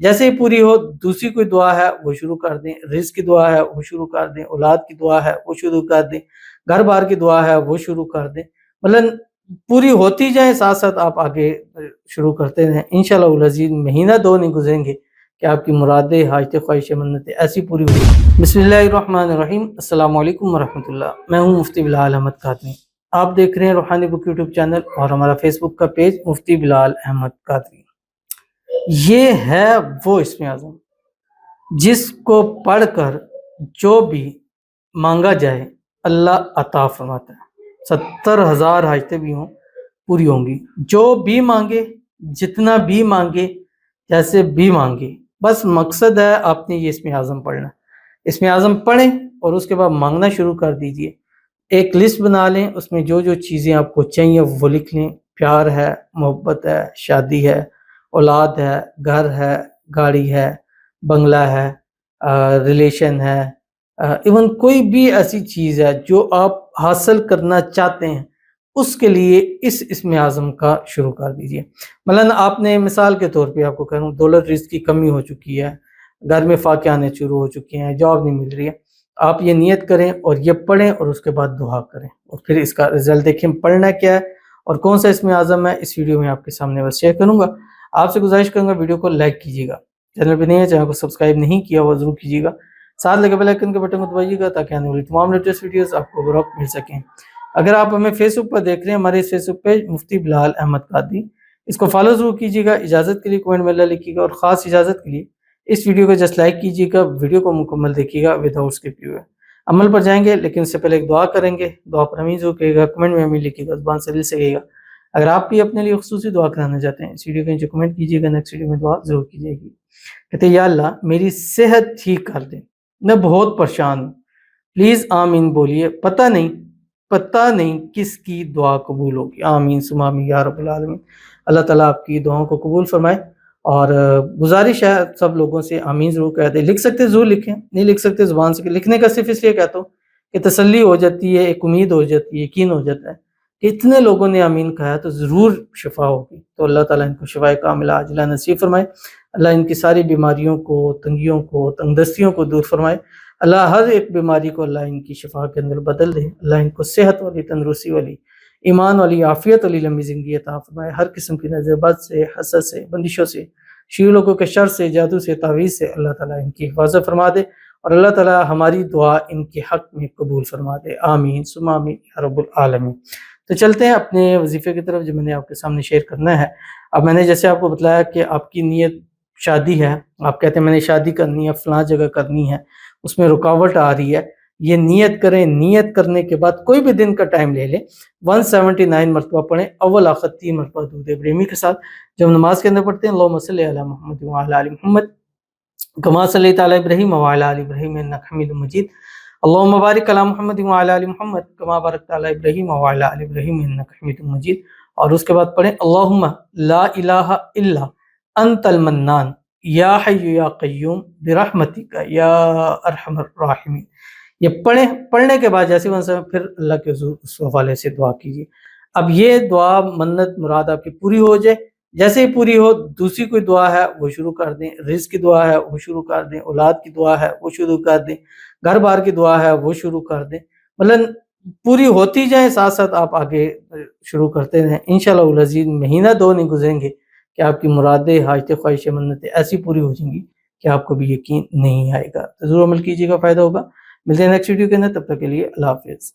جیسے ہی پوری ہو دوسری کوئی دعا ہے وہ شروع کر دیں، رزق کی دعا ہے وہ شروع کر دیں، اولاد کی دعا ہے وہ شروع کر دیں، گھر بار کی دعا ہے وہ شروع کر دیں، مطلب پوری ہوتی جائیں ساتھ ساتھ آپ آگے شروع کرتے رہیں۔ انشاءاللہ العزیز مہینہ دو نہیں گزریں گے کہ آپ کی مرادیں، حاجتیں، خواہشیں، منتیں ایسی پوری ہوئی۔ بسم اللہ الرحمن الرحیم۔ السلام علیکم ورحمۃ اللہ۔ میں ہوں مفتی بلال احمد قادری۔ آپ دیکھ رہے ہیں روحانی بک یوٹیوب چینل اور ہمارا فیس بک کا پیج مفتی بلال احمد قادری۔ یہ ہے وہ اسم اعظم جس کو پڑھ کر جو بھی مانگا جائے اللہ عطا فرماتا ہے۔ 70,000 حاجتیں بھی ہوں پوری ہوں گی، جو بھی مانگے، جتنا بھی مانگے، جیسے بھی مانگے، بس مقصد ہے آپ نے یہ اسم اعظم پڑھنا۔ اسم اعظم پڑھیں اور اس کے بعد مانگنا شروع کر دیجئے۔ ایک لسٹ بنا لیں، اس میں جو جو چیزیں آپ کو چاہیے وہ لکھ لیں۔ پیار ہے، محبت ہے، شادی ہے، اولاد ہے، گھر ہے، گاڑی ہے، بنگلہ ہے، ریلیشن ہے، ایون کوئی بھی ایسی چیز ہے جو آپ حاصل کرنا چاہتے ہیں، اس کے لیے اس اسم اعظم کا شروع کر دیجئے۔ مثلا آپ نے مثال کے طور پہ آپ کو کہوں دولت رزق کی کمی ہو چکی ہے، گھر میں فاقے آنے شروع ہو چکے ہیں، جاب نہیں مل رہی ہے، آپ یہ نیت کریں اور یہ پڑھیں اور اس کے بعد دعا کریں اور پھر اس کا رزلٹ دیکھیں۔ پڑھنا کیا ہے اور کون سا اسم اعظم ہے اس ویڈیو میں آپ کے سامنے بس شیئر کروں گا۔ آپ سے گزارش کروں گا ویڈیو کو لائک کیجیے گا، چینل پہ نہیں ہے چینل کو سبسکرائب نہیں کیا وہ ضرور کیجیے گا، ساتھ لگے بیل آئیکن کے بٹن کو دبائیے گا تاکہ آنے والی تمام لیٹسٹ ویڈیوز آپ کو بروقت مل سکیں۔ اگر آپ ہمیں فیس بک پر دیکھ رہے ہیں، ہمارے اس فیس بک پیج مفتی بلال احمد قادری، اس کو فالو ضرور کیجیے گا۔ اجازت کے لیے کمنٹ میں اللہ لکھیے گا اور خاص اجازت کے لیے اس ویڈیو کو جسٹ لائک کیجیے گا، ویڈیو کو مکمل دیکھیے گا وداؤٹ اسکپ ہوئے۔ عمل پر جائیں گے لیکن اس سے پہلے ایک دعا کریں گے، دعا پر امین ضرور کہیے گا، کمنٹ میں امین لکھیے گا، زبان سے دل سے کہیے گا۔ اگر آپ بھی اپنے لیے خصوصی دعا کرانا چاہتے ہیں اس ویڈیو کے نیچے کمنٹ کیجیے گا، نیکسٹ ویڈیو میں دعا ضرور کیجیے گی۔ کہتے ہیں یا اللہ میری صحت ٹھیک کر دیں، میں بہت پریشان ہوں، پلیز آمین بولیے، پتہ نہیں کس کی دعا قبول ہوگی، آمین ثم آمین یا رب العالمین۔ اللہ تعالیٰ آپ کی دعاؤں کو قبول فرمائے۔ اور گزارش ہے سب لوگوں سے آمین ضرور کہہ دیں، لکھ سکتے ضرور لکھیں، نہیں لکھ سکتے زبان سے لکھنے کا صرف اس لیے کہتا ہوں کہ تسلی ہو جاتی ہے، ایک امید ہو جاتی ہے، یقین ہو جاتا ہے کہ اتنے لوگوں نے آمین کہا ہے تو ضرور شفا ہوگی۔ تو اللہ تعالیٰ ان کو شفا کاملہ عاجلہ نصیب فرمائے، اللہ ان کی ساری بیماریوں کو، تنگیوں کو، تنگ دستیوں کو دور فرمائے، اللہ ہر ایک بیماری کو اللہ ان کی شفا کے اندر بدل دے، اللہ ان کو صحت والی، تندرستی والی، ایمان والی، عافیت والی لمبی زندگی عطا فرمائے، ہر قسم کی نظر بد سے، حسد سے، بندشوں سے، شیعہ لوگوں کے شر سے، جادو سے، تعویذ سے اللہ تعالیٰ ان کی حفاظت فرما دے اور اللہ تعالیٰ ہماری دعا ان کے حق میں قبول فرما دے، آمین ثم آمین یا رب العالمین۔ تو چلتے ہیں اپنے وظیفے کی طرف جو میں نے آپ کے سامنے شیئر کرنا ہے۔ اب میں نے جیسے آپ کو بتلایا کہ آپ کی نیت شادی ہے، آپ کہتے ہیں میں نے شادی کرنی ہے، فلاں جگہ کرنی ہے، اس میں رکاوٹ آ رہی ہے، یہ نیت کریں، نیت کرنے کے بعد کوئی بھی دن کا ٹائم لے لیں، 179 مرتبہ پڑھیں، اول آخر 3 مرتبہ درود ابراہیمی کے ساتھ جب نماز کے اندر پڑھتے ہیں، اللہم صلی علی محمد وعلی آل محمد کما صلیت علی ابراہیم وعلی آل ابراہیم انک حمید مجید، اللہم بارک علی محمد وعلی آل محمد کما بارکت علی ابراہیم وعلی آل ابراہیم انک حمید مجید، اور اس کے بعد پڑھیں اللہم لا الہ الا انت المنان یا حی یا قیوم برحمتک یا ارحم الراحمین۔ یہ پڑھنے کے بعد جیسے پھر اللہ کے حضور اس حوالے سے دعا کیجیے۔ اب یہ دعا منت مراد آپ کی پوری ہو جائے، جیسے ہی پوری ہو دوسری کوئی دعا ہے وہ شروع کر دیں، رزق کی دعا ہے وہ شروع کر دیں، اولاد کی دعا ہے وہ شروع کر دیں، گھر بار کی دعا ہے وہ شروع کر دیں، مطلب پوری ہوتی جائیں ساتھ ساتھ آپ آگے شروع کرتے رہیں۔ انشاءاللہ العزیز مہینہ دو نہیں گزریں گے کہ آپ کی مرادیں، حاجتیں، خواہشیں، منتیں ایسی پوری ہو جائیں گی کہ آپ کو بھی یقین نہیں آئے گا۔ تو ضرور عمل کیجیے گا، فائدہ ہوگا۔ ملتے ہیں نیکسٹ ویڈیو کے اندر، تب تک کے لیے اللہ حافظ۔